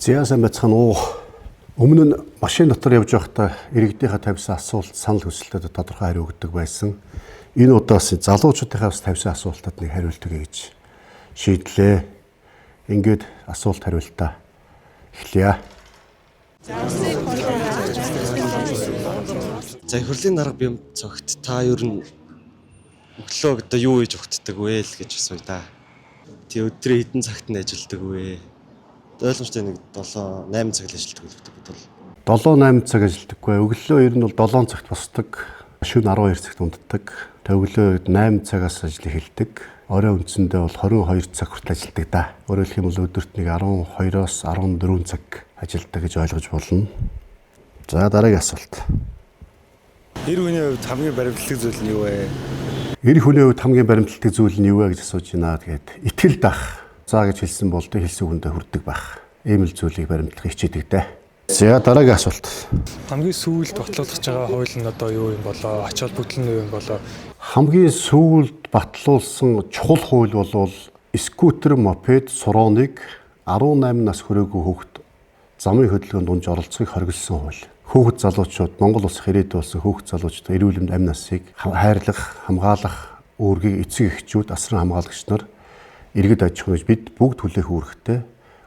Зяасан бацхан уу өмнө нь машин дотор явж байхдаа иргэдийнхээ тавьсан асуулт санал хүсэлтэд тодорхой хариу өгдөг байсан. Энэ удаас залуучуудынхаас тавьсан асуултад нэг хариулт өгье гэж шийдлээ. Ингээд асуулт хариултаа эхлэе. За хөрлийн дарга бям цогт та ер нь өглөө одоо юу хийж өгддөг вэ л гэж асууя да. Тэг өдрөө хэдэн цагт нь ажилладаг вэ? Ойлгомжтой нэг 7-8 цаг л ажилладаг гэдэг бол 7-8 цаг ажилладаггүй. Өглөө ер нь бол 7 цагт босдог. Шөнө 12 цагт унтдаг. Өглөө 8 цагаас ажил эхэлдэг. Орой үндсэндээ бол 22 цаг хүртэл ажилладаг да. Өөрөөр хэлэх юм бол өдөрт нэг 12-оос 14 цаг ажилладаг гэж ойлгож болно. За дараагийн асуулт. Эр хүний хувьд хамгийн баримтлагдаг зүйл нь юу вэ? Эр хүний хувьд хамгийн баримтлагдаг зүйл нь юу вэ гэж асууж байна. Тэгээд итгэл дах. За гэж хэлсэн бол хэлсэн хүндээ хүрдэг байх. Ийм л зүйлийг баримтлахыг хичээдэг дээ. За дараагийн асуулт. Хамгийн сүүлд батлуулах байгаа хууль нь одоо юу юм болоо? Ач холбогдол нь юу юм болоо? Хамгийн сүүлд батлуулсан чухал хууль бол скутер, мопед, сурооныг 18 нас хүрээгүй хүүхэд замын хөдөлгөөнд унж оролцохыг хориглосон хууль. Хүүхэд залуучууд Монгол улс ирээдүйн болсон хүүхэд залуучууд эрүүл мэнд амь насыг хайрлах, хамгаалах үүргийг эцэг эхчүүд, асран хамгаалагч нар иргэд аж ахуйн бид бүгд хүлээх үүрэгтэй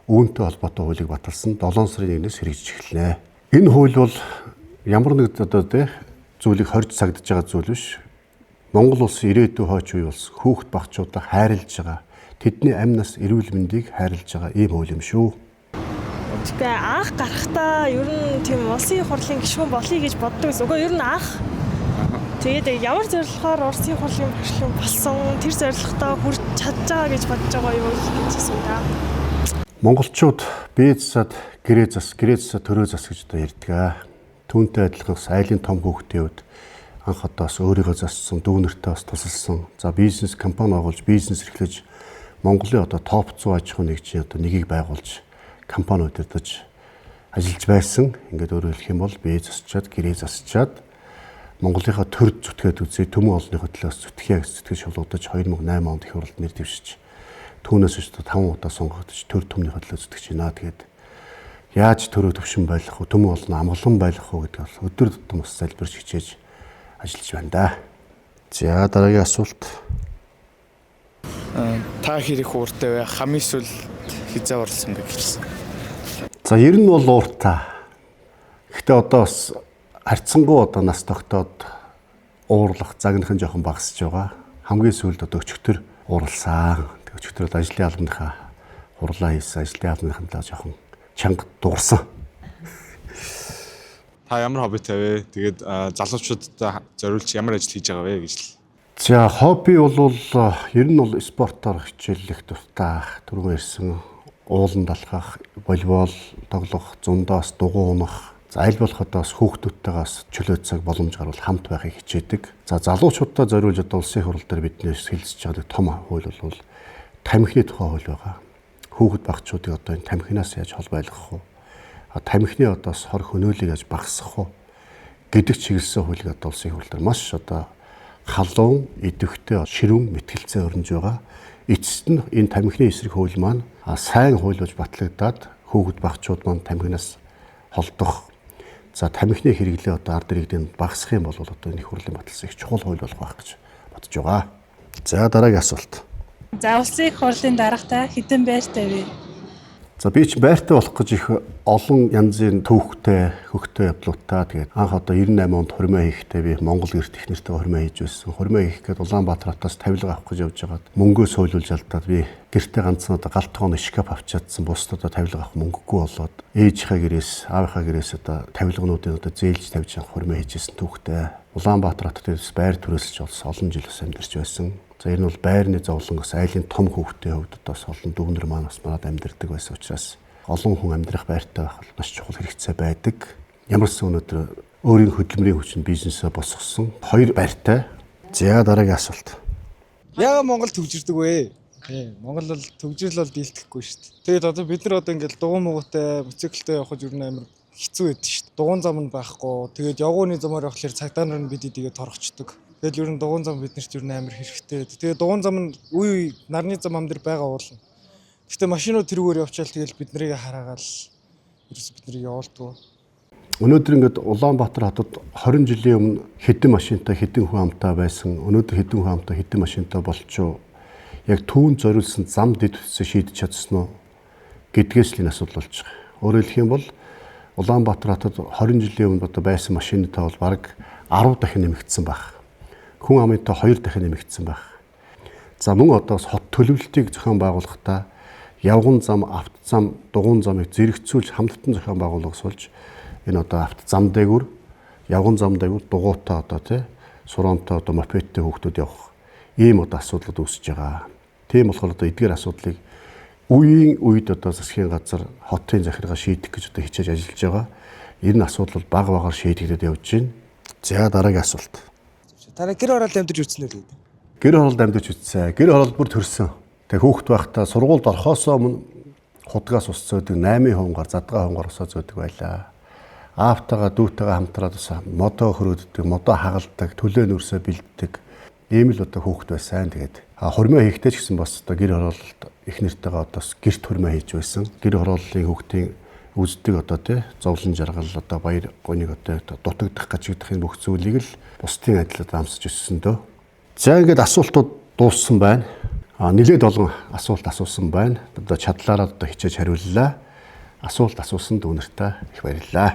үүнтэй холбоотой хуулийг баталсан 7 сарын 1-ээс хэрэгжиж эхэлнэ. Энэ хууль бол ямар нэг зүйлийг хорж сагдж байгаа зүйл биш. Монгол улсын ирээдүйн хойч үе болсон хүүхэд багчуудаа хайрлаж байгаа. Тэдний амь нас эрүүл мэндийг хайрлаж байгаа ийм хууль юм шүү. Тэгээ анх гарахтаа ер нь тийм улсын хурлын гишүүн болъё гэж боддог гэсэн. Угаа ер нь анх тэгээд ямар зорилгоор улсын хурлын гишүүн болсон тэр зорилготой хүрч чадж байгаа гэж бодож байгаа юу гэж асууя. Монголчууд бие засаад гэрээ засаад төрөө зас гэж одоо ярьдаг. Түүнтэй адилхан айлын том хүүхдийн хувьд анх одоос өөрийгөө зассан, дүүнэртээ бас тусалсан. За бизнес компани байгуулж бизнес эрхлэж Монголын одоо топ 100 аж ахуйн нэгжийн одоо нэгийг байгуулж компани удирдах ажиллаж байсан. Ингээд өөрөөр хэлэх юм бол бие засчаад гэрээ засчаад Монголынхаа төр зүтгээд үзье төмөн олонныхоо төлөөс зүтгэе гэж зүтгэж шулуудаж 2008 онд их хурлд нэр дэвшиж түүнээс ч 5 удаа сонгогдож төр төмнийхөө төлөө зүтгэж байна. Тэгээд яаж төрөө төвшин байх вэ? Төмөн олон амгалан байх вэ гэдэг бол өдөр тутам бас залбирч хичээж ажиллаж байна да. За дараагийн асуулт. Та хэрэг ууртай вэ? Хамгийн сүүл хизээ орлсон гэж хэлсэн. За ер нь бол ууртай. Гэхдээ одоо бас харьцангуй одоо нас тогтоод уурлах загнах нь жоохон багасж байгаа. Хамгийн сүүлд одоо өчигдөр уурласан. Тэг өчигдөр бол ажлын албаныхаа хурлаа хийсэн. Ажлын албаныхаа жоохон чанга дуурсан. Та ямар хоббитай вэ? Тэгээд залуучуудад зориулж ямар ажил хийж байгаа вэ гэж л. За хобби бол ер нь бол спортоор хичээллэх дуртай. Түрүүн ярьсан ууланд алхах, волейбол тоглох, зундаас дугуй унах. За аль болох одоос хүүхдүүдтэйгээс чөлөө цаг боломж гарвал хамт байхыг хичээдэг. За залуучуудаа зориулж одоо улсын хурал дээр биднээс хэлцэж байгаа том хууль бол тамхины тухай хууль байгаа. Хүүхэд багчуудыг одоо энэ тамхинаас яаж хол байлгах вэ? Тамхины одоос хор хөнөөлийг яаж багасгах вэ гэдэг чиглэсэн хуулийг одоо улсын хурал дээр маш одоо халуун, идэвхтэй, ширүүн мэтгэлцээ өрнөж байгаа. Эцэст нь энэ тамхины эсрэг хууль маань сайн хууль болж батлагдаад хүүхэд багчууд маань тамхинаас холдох. За тамхины хэрэглээ одоо ард иргэдэнд багасгах юм бол одоо энэ хурлын баталсан их чухал хууль болох байх гэж бодож байгаа. За дараагийн асуулт. За улсын их хурлын даргатай хэдэн байртай вэ? За би ч байртай болох гэж их олон янзын төвхтэй хөхтэй явдлуудаа тэгээд анх одоо 98 онд хурмаа хийхдээ би Монгол гэрт их нэртэй хурмаа хийж байсан. Хурмаа хийх гээд Улаанбаатар хотоос тавилга авах гэж явж байгаад мөнгөө сөйлүүлж алдаад би гэртээ ганцхан одоо галт тоон шкаф авчаадсан. Бусдад одоо тавилга авах мөнгөгүй болоод ээжийнхээ гэрээс аавынхаа гэрээс одоо тавилгануудыг одоо зээлж тавьж хурмаа хийжсэн төвхтэй. Улаанбаатар хотод байр түрээсэлж болсон олон жил ус амьдарч байсан. За энэ бол байрны зовлонгоос айлын том хүүхдийн хувьд бас олон дүүнер маань бас манад амьдардаг байсан учраас олон хүн амьдрах байртай байх бол маш чухал хэрэгцээ байдаг. Ямар ч өнөөдөр өөрийн хөдөлмөрийн хүчин бизнесээ босгосон 2 байртай. За дараагийн асуулт. Яагаад Монгол төвжирдэг вэ? Монгол бол төвжирэл бол дийлдэхгүй шүү дээ. Тэгээд одоо бид нар одоо ингээл дугуй муутай моциклтэй явах гэж юу нээр хэцүү байдаг шүү дээ. Дугуйн зам нь байхгүй. Тэгээд явгууны замаар явахлаар цагдаа нар нь бидийг торгочдөг. Тэгэл ер нь дугуйн зам биднэрт ер нь амар хэрэгтэй. Тэгээ дугуйн зам нь үе нарны зам ам дээр байгаа уулна. Гэхдээ машинууд тэрүүгээр явчаал тэгэл бид нарыг хараагаал ерөөс бид нарыг явуулдаг. Өнөөдөр ингээд Улаанбаатар хотод 20 жилийн өмнө хэдэн машинтай хэдэн хүн амтай байсан. Өнөөдөр хэдэн хүн амтай хэдэн машинтай болчихоо. Яг түүнд зориулсан зам дэд үсээ шийдэж чадсан уу гэдгээс л энэ асуудал болж байгаа. Өөрөөр хэлэх юм бол Улаанбаатар хотод 20 жилийн өмнө одоо байсан машины тоо бол бараг 10 дахин нэмэгдсэн байх. Хүн амын тоо 2 дахин нэмэгдсэн байх. За мөн одоо хот төлөвлөлтийг зохион байгуулахдаа явган зам, автозам, дугуйн замыг зэрэгцүүлж хамттан зохион байгуулагдсуулж энэ одоо автозам дээгүүр, явган зам дээгүүр дугуйтай одоо тий сураантай одоо мопедтэй хүүхдүүд явах ийм одоо асуудлууд үүсэж байгаа. Тийм болохоор одоо эдгээр асуудлыг үеийн үед одоо засгийн газар хотын захиргаа шийдэх гэж одоо хичээж ажиллаж байгаа. Энэ асуудал бол баг багаар шийдэгдээд явж байна. За дараагийн асуулт. Тараа гэр оролт амьдарч үзсэн үү гэдэг. Гэр хороолд амьдарч үзсэн. Гэр хороолд бүр төрсөн. Тэг хүүхэд байхдаа сургуульд орохоос өмнө худгаас ус зөөдөг 8 хонгаар задгаа хонгаар усаа зөөдөг байлаа. Аавтайгаа дүүтэйгээ хамтраад ус модоо хөрөөддөг, модоо хагалдаг, төлөө нүрсээ бэлддэг. Ийм л одоо хүүхэд байсан. Тэгээд хормоо хийхдээ ч гэсэн бас одоо гэр хороолд их нэртэйгээ одоо гэрт хормоо хийж байсан. Гэр хорооллын хүүхдийн үздэг одоо тий зовлон жаргал одоо баяр гоныг одоо дутагдах гэж их бүх зүйлийг л бусдын адилд амсаж өссөн дөө. За ингээд асуултууд дууссан байна. Нилээд олон асуулт асуусан байна. Одоо чадлаараа одоо хичээж хариуллаа. Асуулт асуусан дүүнэртээ их баярлалаа.